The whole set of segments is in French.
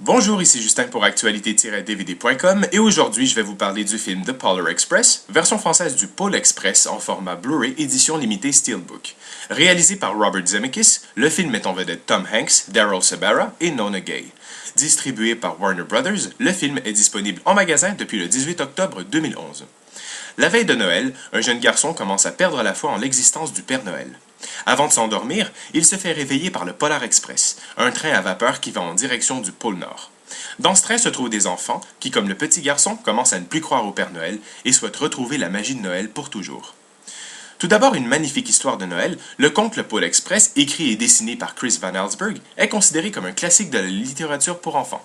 Bonjour, ici Justin pour actualité-dvd.com et aujourd'hui je vais vous parler du film The Polar Express, version française du Pôle Express en format Blu-ray édition limitée Steelbook. Réalisé par Robert Zemeckis, le film met en vedette Tom Hanks, Daryl Sabara et Nona Gay. Distribué par Warner Brothers, le film est disponible en magasin depuis le 18 octobre 2011. La veille de Noël, un jeune garçon commence à perdre la foi en l'existence du Père Noël. Avant de s'endormir, il se fait réveiller par le Polar Express, un train à vapeur qui va en direction du pôle Nord. Dans ce train se trouvent des enfants qui, comme le petit garçon, commencent à ne plus croire au Père Noël et souhaitent retrouver la magie de Noël pour toujours. Tout d'abord, une magnifique histoire de Noël, le conte Le Pôle Express, écrit et dessiné par Chris Van Allsburg, est considéré comme un classique de la littérature pour enfants.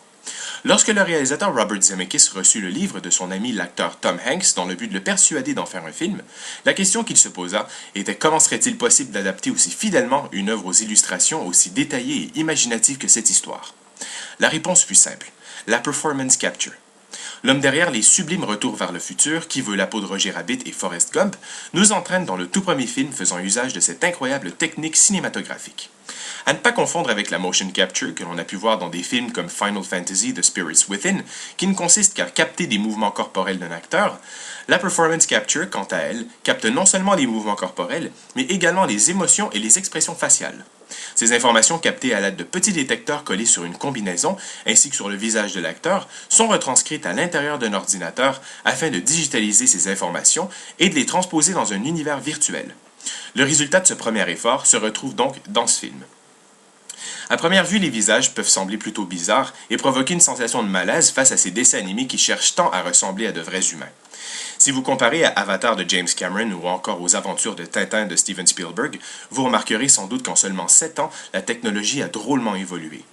Lorsque le réalisateur Robert Zemeckis reçut le livre de son ami l'acteur Tom Hanks dans le but de le persuader d'en faire un film, la question qu'il se posa était comment serait-il possible d'adapter aussi fidèlement une œuvre aux illustrations aussi détaillées et imaginatives que cette histoire. La réponse fut simple, la performance capture. L'homme derrière les sublimes retours vers le futur, qui veut la peau de Roger Rabbit et Forrest Gump, nous entraîne dans le tout premier film faisant usage de cette incroyable technique cinématographique. À ne pas confondre avec la motion capture que l'on a pu voir dans des films comme Final Fantasy The Spirits Within, qui ne consiste qu'à capter des mouvements corporels d'un acteur, la performance capture, quant à elle, capte non seulement les mouvements corporels, mais également les émotions et les expressions faciales. Ces informations captées à l'aide de petits détecteurs collés sur une combinaison, ainsi que sur le visage de l'acteur, sont retranscrites à l'intérieur d'un ordinateur afin de digitaliser ces informations et de les transposer dans un univers virtuel. Le résultat de ce premier effort se retrouve donc dans ce film. À première vue, les visages peuvent sembler plutôt bizarres et provoquer une sensation de malaise face à ces dessins animés qui cherchent tant à ressembler à de vrais humains. Si vous comparez à Avatar de James Cameron ou encore aux aventures de Tintin de Steven Spielberg, vous remarquerez sans doute qu'en seulement 7 ans, la technologie a drôlement évolué.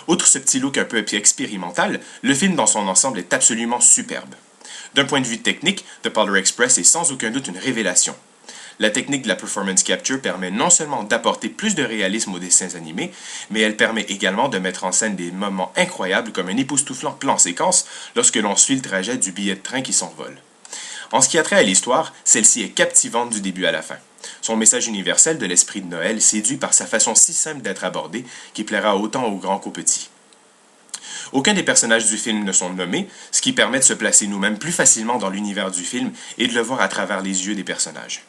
Outre ce petit look un peu expérimental, le film dans son ensemble est absolument superbe. D'un point de vue technique, The Polar Express est sans aucun doute une révélation. La technique de la performance capture permet non seulement d'apporter plus de réalisme aux dessins animés, mais elle permet également de mettre en scène des moments incroyables comme un époustouflant plan séquence lorsque l'on suit le trajet du billet de train qui s'envole. En ce qui a trait à l'histoire, celle-ci est captivante du début à la fin. Son message universel de l'esprit de Noël séduit par sa façon si simple d'être abordé qui plaira autant aux grands qu'aux petits. Aucun des personnages du film ne sont nommés, ce qui permet de se placer nous-mêmes plus facilement dans l'univers du film et de le voir à travers les yeux des personnages.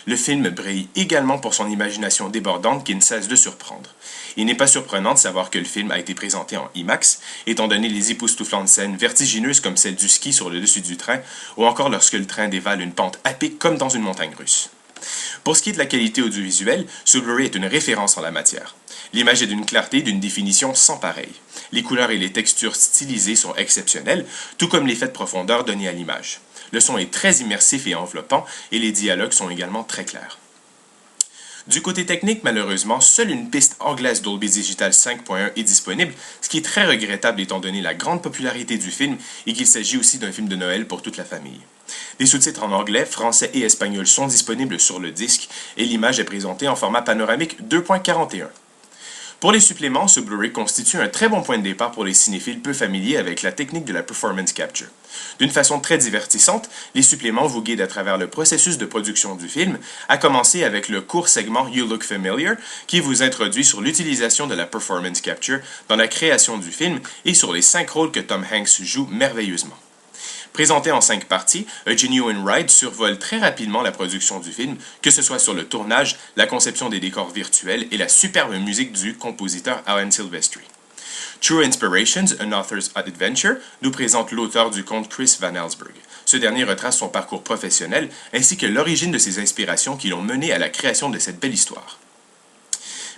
Le film brille également pour son imagination débordante qui ne cesse de surprendre. Il n'est pas surprenant de savoir que le film a été présenté en IMAX, étant donné les époustouflantes scènes vertigineuses comme celle du ski sur le dessus du train, ou encore lorsque le train dévale une pente à pic comme dans une montagne russe. Pour ce qui est de la qualité audiovisuelle, ce Blu-ray est une référence en la matière. L'image est d'une clarté et d'une définition sans pareil. Les couleurs et les textures stylisées sont exceptionnelles, tout comme l'effet de profondeur donné à l'image. Le son est très immersif et enveloppant, et les dialogues sont également très clairs. Du côté technique, malheureusement, seule une piste anglaise Dolby Digital 5.1 est disponible, ce qui est très regrettable étant donné la grande popularité du film et qu'il s'agit aussi d'un film de Noël pour toute la famille. Des sous-titres en anglais, français et espagnol sont disponibles sur le disque et l'image est présentée en format panoramique 2.41. Pour les suppléments, ce Blu-ray constitue un très bon point de départ pour les cinéphiles peu familiers avec la technique de la performance capture. D'une façon très divertissante, les suppléments vous guident à travers le processus de production du film, à commencer avec le court segment You Look Familiar, qui vous introduit sur l'utilisation de la performance capture dans la création du film et sur les 5 rôles que Tom Hanks joue merveilleusement. Présenté en 5 parties, A Genuine Ride survole très rapidement la production du film, que ce soit sur le tournage, la conception des décors virtuels et la superbe musique du compositeur Alan Silvestri. True Inspirations, An Author's Adventure, nous présente l'auteur du conte Chris Van Allsburg. Ce dernier retrace son parcours professionnel ainsi que l'origine de ses inspirations qui l'ont mené à la création de cette belle histoire.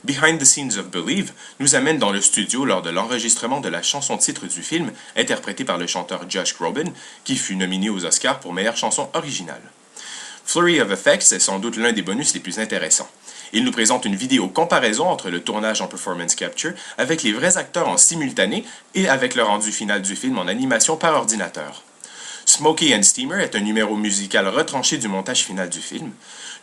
Behind the Scenes of Believe nous amène dans le studio lors de l'enregistrement de la chanson-titre du film, interprétée par le chanteur Josh Groban, qui fut nominé aux Oscars pour meilleure chanson originale. Flurry of Effects est sans doute l'un des bonus les plus intéressants. Il nous présente une vidéo comparaison entre le tournage en performance capture avec les vrais acteurs en simultané et avec le rendu final du film en animation par ordinateur. Smokey and Steamer est un numéro musical retranché du montage final du film.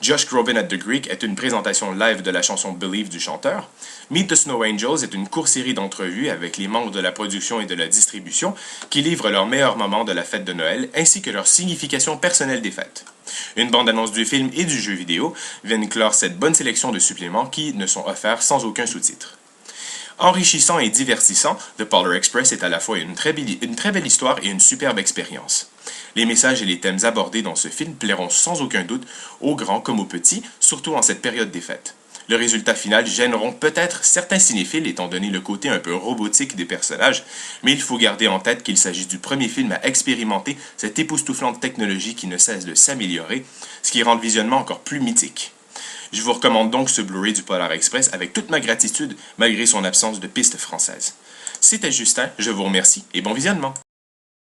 Josh Groban at the Greek est une présentation live de la chanson Believe du chanteur. Meet the Snow Angels est une courte série d'entrevues avec les membres de la production et de la distribution qui livrent leurs meilleurs moments de la fête de Noël ainsi que leur signification personnelle des fêtes. Une bande-annonce du film et du jeu vidéo viennent clore cette bonne sélection de suppléments qui ne sont offerts sans aucun sous-titre. Enrichissant et divertissant, The Polar Express est à la fois une très belle histoire et une superbe expérience. Les messages et les thèmes abordés dans ce film plairont sans aucun doute aux grands comme aux petits, surtout en cette période des fêtes. Le résultat final gêneront peut-être certains cinéphiles étant donné le côté un peu robotique des personnages, mais il faut garder en tête qu'il s'agit du premier film à expérimenter cette époustouflante technologie qui ne cesse de s'améliorer, ce qui rend le visionnement encore plus mythique. Je vous recommande donc ce Blu-ray du Polar Express avec toute ma gratitude malgré son absence de piste française. C'était Justin, je vous remercie et bon visionnement.